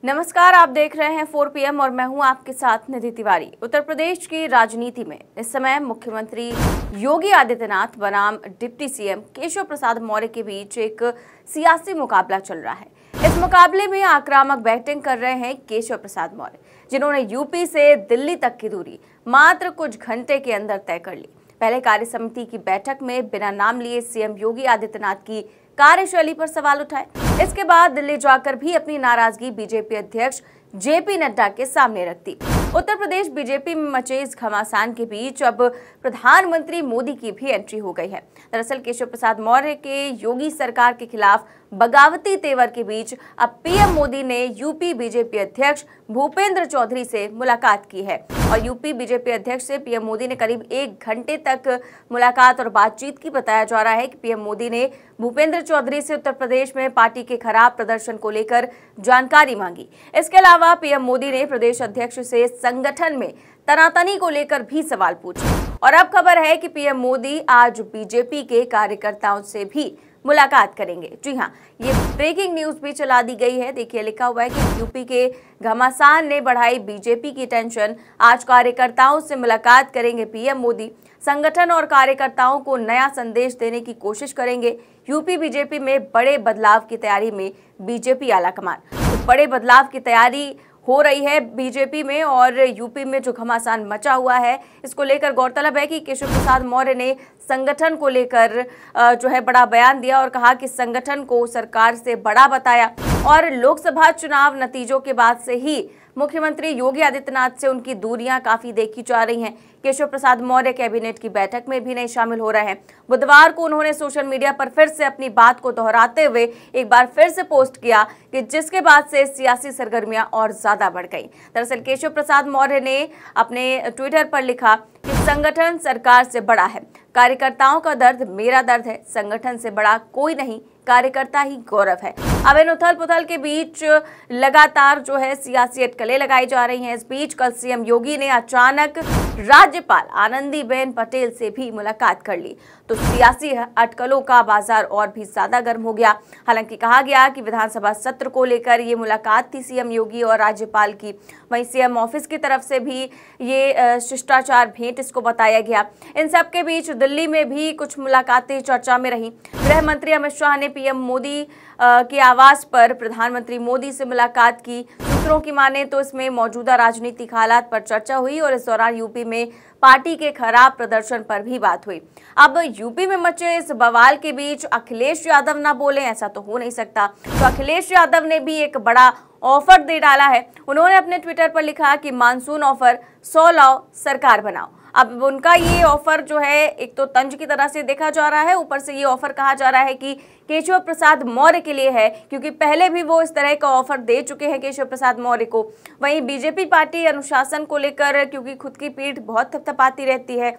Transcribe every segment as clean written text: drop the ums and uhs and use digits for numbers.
नमस्कार, आप देख रहे हैं 4 PM और मैं हूं आपके साथ निधि तिवारी। उत्तर प्रदेश की राजनीति में इस समय मुख्यमंत्री योगी आदित्यनाथ बनाम डिप्टी सीएम केशव प्रसाद मौर्य के बीच एक सियासी मुकाबला चल रहा है। इस मुकाबले में आक्रामक बैटिंग कर रहे हैं केशव प्रसाद मौर्य, जिन्होंने यूपी से दिल्ली तक की दूरी मात्र कुछ घंटे के अंदर तय कर ली। पहले कार्य समिति की बैठक में बिना नाम लिए सीएम योगी आदित्यनाथ की कार्यशैली पर सवाल उठाए। इसके बाद दिल्ली जाकर भी अपनी नाराजगी बीजेपी अध्यक्ष जेपी नड्डा के सामने रख दी। उत्तर प्रदेश बीजेपी में मचे इस घमासान के बीच अब प्रधानमंत्री मोदी की भी एंट्री हो गई है। दरअसल केशव प्रसाद मौर्य के योगी सरकार के खिलाफ बगावती तेवर के बीच अब पीएम मोदी ने यूपी बीजेपी अध्यक्ष भूपेंद्र चौधरी से मुलाकात की है और यूपी बीजेपी अध्यक्ष से पीएम मोदी ने करीब 1 घंटे तक मुलाकात और बातचीत की। बताया जा रहा है कि पीएम मोदी ने भूपेंद्र चौधरी से उत्तर प्रदेश में पार्टी के खराब प्रदर्शन को लेकर जानकारी मांगी। इसके अलावा पीएम मोदी ने प्रदेश अध्यक्ष से संगठन में तनातनी को लेकर भी सवाल पूछे और अब खबर है कि पीएम मोदी आज बीजेपी के कार्यकर्ताओं से भी मुलाकात करेंगे। जी हां, ये ब्रेकिंग न्यूज भी चला दी गई है। देखिए, लिखा हुआ है कि यूपी के घमासान ने बढ़ाई बीजेपी की टेंशन, आज कार्यकर्ताओं से मुलाकात करेंगे पीएम मोदी, संगठन और कार्यकर्ताओं को नया संदेश देने की कोशिश करेंगे। यूपी बीजेपी में बड़े बदलाव की तैयारी में बीजेपी आलाकमान। तो बड़े बदलाव की तैयारी हो रही है बीजेपी में और यूपी में जो घमासान मचा हुआ है, इसको लेकर गौरतलब है कि केशव प्रसाद मौर्य ने संगठन को लेकर जो है बड़ा बयान दिया और कहा कि संगठन को सरकार से बड़ा बताया और लोकसभा चुनाव नतीजों के बाद से ही मुख्यमंत्री योगी आदित्यनाथ से उनकी दूरियां काफी देखी जा रही हैं। केशव प्रसाद मौर्य कैबिनेट की बैठक में भी नहीं शामिल हो रहे हैं। बुधवार को उन्होंने सोशल मीडिया पर फिर से अपनी बात को दोहराते हुए एक बार फिर से पोस्ट किया कि जिसके बाद से सियासी सरगर्मियां और ज्यादा बढ़ गई। दरअसल केशव प्रसाद मौर्य ने अपने ट्विटर पर लिखा कि संगठन सरकार से बड़ा है, कार्यकर्ताओं का दर्द मेरा दर्द है, संगठन से बड़ा कोई नहीं, कार्यकर्ता ही गौरव है। अब इन उथल पुथल के बीच लगातार जो है सियासी अटकलें लगाई जा रही हैं। इस बीच कल सीएम योगी ने अचानक राज्यपाल आनंदीबेन पटेल से भी मुलाकात कर ली, तो सियासी अटकलों का बाजार और भी ज्यादा गर्म हो गया। हालांकि कहा गया कि विधानसभा सत्र को लेकर ये मुलाकात थी सीएम योगी और राज्यपाल की, वहीं सीएम ऑफिस की तरफ से भी ये शिष्टाचार भेंट इसको बताया गया। इन सब के बीच दिल्ली में भी कुछ मुलाकातें चर्चा में रहीं। गृह मंत्री अमित शाह ने पीएम मोदी के आवास पर प्रधानमंत्री मोदी से मुलाकात की। सूत्रों की माने तो इसमें मौजूदा राजनीतिक हालात पर चर्चा हुई और इस दौरान यूपी में पार्टी के खराब प्रदर्शन पर भी बात हुई। अब यूपी में मचे इस बवाल के बीच अखिलेश यादव ना बोले ऐसा तो हो नहीं सकता, तो अखिलेश यादव ने भी एक बड़ा ऑफर दे डाला है। उन्होंने अपने ट्विटर पर लिखा कि मानसून ऑफर 100 लाओ सरकार बनाओ। अब उनका ये ऑफर जो है एक तो तंज की तरह से देखा जा रहा है, ऊपर से ये ऑफर कहा जा रहा है कि केशव प्रसाद मौर्य के लिए है, क्योंकि पहले भी वो इस तरह का ऑफर दे चुके हैं केशव प्रसाद मौर्य को। वहीं बीजेपी पार्टी अनुशासन को लेकर क्योंकि खुद की पीठ बहुत थपथपाती रहती है,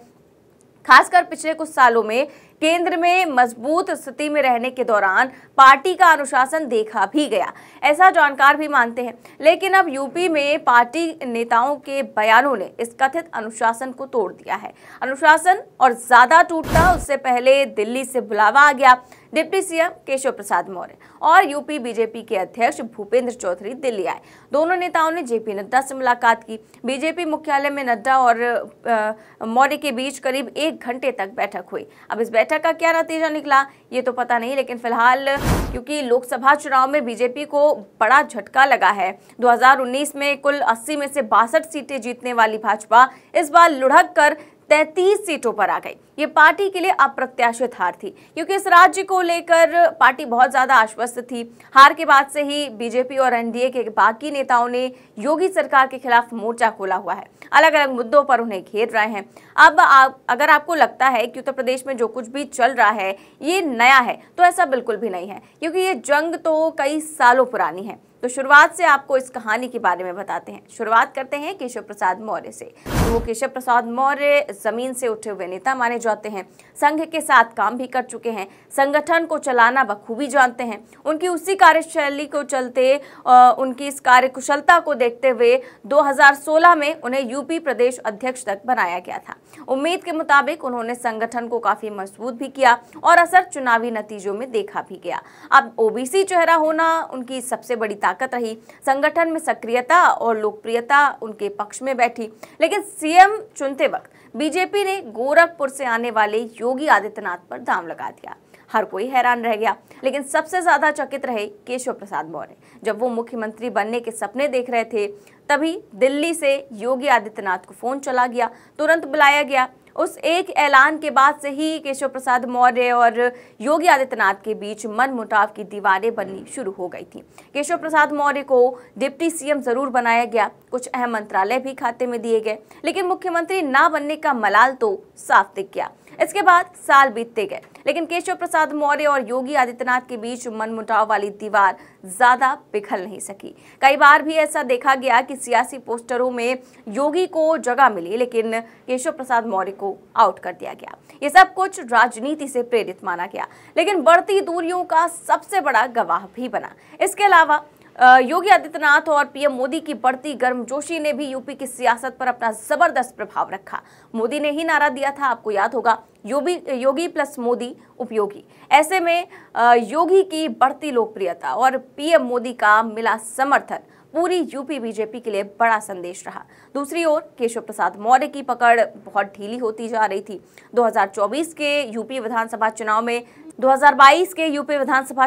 खासकर पिछले कुछ सालों में केंद्र में मजबूत स्थिति में रहने के दौरान पार्टी का अनुशासन देखा भी गया, ऐसा जानकार भी मानते हैं। लेकिन अब यूपी में पार्टी नेताओं के बयानों ने इस कथित अनुशासन को तोड़ दिया है। अनुशासन और ज्यादा टूटता उससे पहले दिल्ली से बुलावा आ गया। डिप्टी सीएम केशव प्रसाद मौर्य और यूपी बीजेपी के अध्यक्ष भूपेंद्र चौधरी दिल्ली आए। दोनों नेताओं ने जेपी नड्डा से मुलाकात की। बीजेपी मुख्यालय में नड्डा और मौर्य के बीच करीब 1 घंटे तक बैठक हुई। अब इस बैठक का क्या नतीजा निकला ये तो पता नहीं, लेकिन फिलहाल क्योंकि लोकसभा चुनाव में बीजेपी को बड़ा झटका लगा है, 2019 में कुल 80 में से 62 सीटें जीतने वाली भाजपा इस बार लुढ़क कर 33 सीटों पर आ गई। ये पार्टी के लिए अप्रत्याशित हार थी, क्योंकि इस राज्य को लेकर पार्टी बहुत ज्यादा आश्वस्त थी। हार के बाद से ही बीजेपी और एनडीए के बाकी नेताओं ने योगी सरकार के खिलाफ मोर्चा खोला हुआ है, अलग अलग मुद्दों पर उन्हें घेर रहे हैं। अब अगर आपको लगता है कि उत्तर प्रदेश में जो कुछ भी चल रहा है ये नया है, तो ऐसा बिल्कुल भी नहीं है, क्योंकि ये जंग तो कई सालों पुरानी है। तो शुरुआत से आपको इस कहानी के बारे में बताते हैं। शुरुआत करते हैं केशव प्रसाद मौर्य से। तो वो केशव प्रसाद मौर्य जमीन से उठे हुए नेता माने जाते हैं, संघ के साथ काम भी कर चुके हैं, संगठन को चलाना बखूबी जानते हैं। उनकी उसी कार्यशैली को चलते उनकी इस कार्यकुशलता को देखते हुए 2016 में उन्हें यूपी प्रदेश अध्यक्ष तक बनाया गया था। उम्मीद के मुताबिक उन्होंने संगठन को काफी मजबूत भी किया और असर चुनावी नतीजों में देखा भी गया। अब ओबीसी चेहरा होना उनकी सबसे बड़ी ताकत रही। संगठन में सक्रियता और लोकप्रियता उनके पक्ष में बैठी। लेकिन सीएम चुनते वक्त बीजेपी ने गोरखपुर से आने वाले योगी आदित्यनाथ पर दांव लगा दिया। हर कोई हैरान रह गया, लेकिन सबसे ज्यादा चकित रहे केशव प्रसाद मौर्य। जब वो मुख्यमंत्री बनने के सपने देख रहे थे, तभी दिल्ली से योगी आदित्यनाथ को फोन चला गया, तुरंत बुलाया गया। उस एक ऐलान के बाद से ही केशव प्रसाद मौर्य और योगी आदित्यनाथ के बीच मनमुटाव की दीवारें बननी शुरू हो गई थी। केशव प्रसाद मौर्य को डिप्टी सीएम जरूर बनाया गया, कुछ अहम मंत्रालय भी खाते में दिए गए, लेकिन मुख्यमंत्री ना बनने का मलाल तो साफ दिख गया। इसके बाद साल बीतते गए, लेकिन केशव प्रसाद मौर्य और योगी आदित्यनाथ के बीच मनमुटाव वाली दीवार ज्यादा पिघल नहीं सकी। कई बार भी ऐसा देखा गया कि सियासी पोस्टरों में योगी को जगह मिली, लेकिन केशव प्रसाद मौर्य को आउट कर दिया गया। ये सब कुछ राजनीति से प्रेरित माना गया, लेकिन बढ़ती दूरियों का सबसे बड़ा गवाह भी बना। इसके अलावा योगी आदित्यनाथ और पीएम मोदी की बढ़ती गर्मजोशी ने भी यूपी की सियासत पर अपना जबरदस्त प्रभाव रखा। मोदी ने ही नारा दिया था, आपको याद होगा, योगी प्लस मोदी उपयोगी। ऐसे में योगी की बढ़ती लोकप्रियता और पीएम मोदी का मिला समर्थन पूरी यूपी बीजेपी के लिए बड़ा संदेश रहा। दूसरी ओर केशव प्रसाद मौर्य की पकड़ बहुत ढीली होती जा रही थी। 2022 के यूपी विधानसभा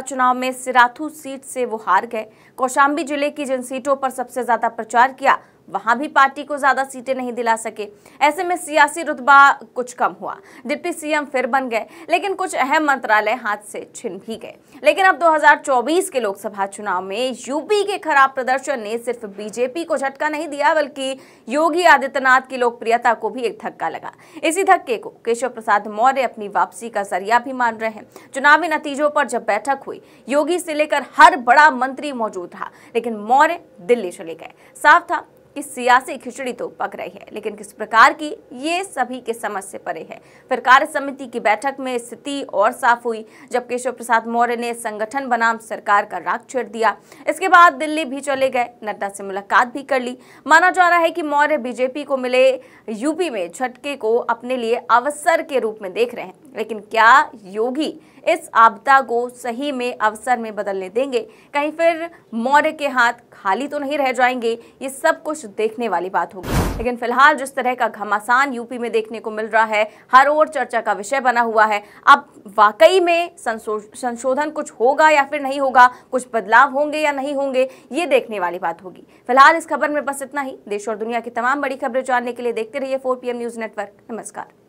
चुनाव में सिराथू सीट से वो हार गए। कौशाम्बी जिले की जिन सीटों पर सबसे ज्यादा प्रचार किया, वहां भी पार्टी को ज्यादा सीटें नहीं दिला सके। ऐसे में सियासी रुतबा कुछ कम हुआ। डिप्टी सीएम फिर बन गए, लेकिन कुछ अहम मंत्रालय हाथ से छिन भी गए। लेकिन अब 2024 के लोकसभा चुनाव में यूपी के खराब प्रदर्शन ने सिर्फ बीजेपी को झटका नहीं दिया, बल्कि योगी आदित्यनाथ की लोकप्रियता को भी एक धक्का लगा। इसी धक्के को केशव प्रसाद मौर्य अपनी वापसी का जरिया भी मान रहे हैं। चुनावी नतीजों पर जब बैठक हुई, योगी से लेकर हर बड़ा मंत्री मौजूद रहा, लेकिन मौर्य दिल्ली चले गए। साफ था कि सियासी खिचड़ी तो पक रही है, लेकिन किस प्रकार की, ये सभी के समझ से परे है। फिर कार्य समिति की बैठक में स्थिति और साफ हुई, जब केशव प्रसाद मौर्य ने संगठन बनाम सरकार का राग छेड़ दिया। इसके बाद दिल्ली भी चले गए, नड्डा से मुलाकात भी कर ली। माना जा रहा है कि मौर्य बीजेपी को मिले यूपी में झटके को अपने लिए अवसर के रूप में देख रहे हैं, लेकिन क्या योगी इस आपदा को सही में अवसर में बदलने देंगे? कहीं फिर मौर्य के हाथ खाली तो नहीं रह जाएंगे? ये सब कुछ देखने वाली बात होगी। लेकिन फिलहाल जिस तरह का घमासान यूपी में देखने को मिल रहा है, हर ओर चर्चा का विषय बना हुआ है। अब वाकई में संशोधन कुछ होगा या फिर नहीं होगा, कुछ बदलाव होंगे या नहीं होंगे, ये देखने वाली बात होगी। फिलहाल इस खबर में बस इतना ही। देश और दुनिया की तमाम बड़ी खबरें जानने के लिए देखते रहिए 4PM न्यूज नेटवर्क। नमस्कार।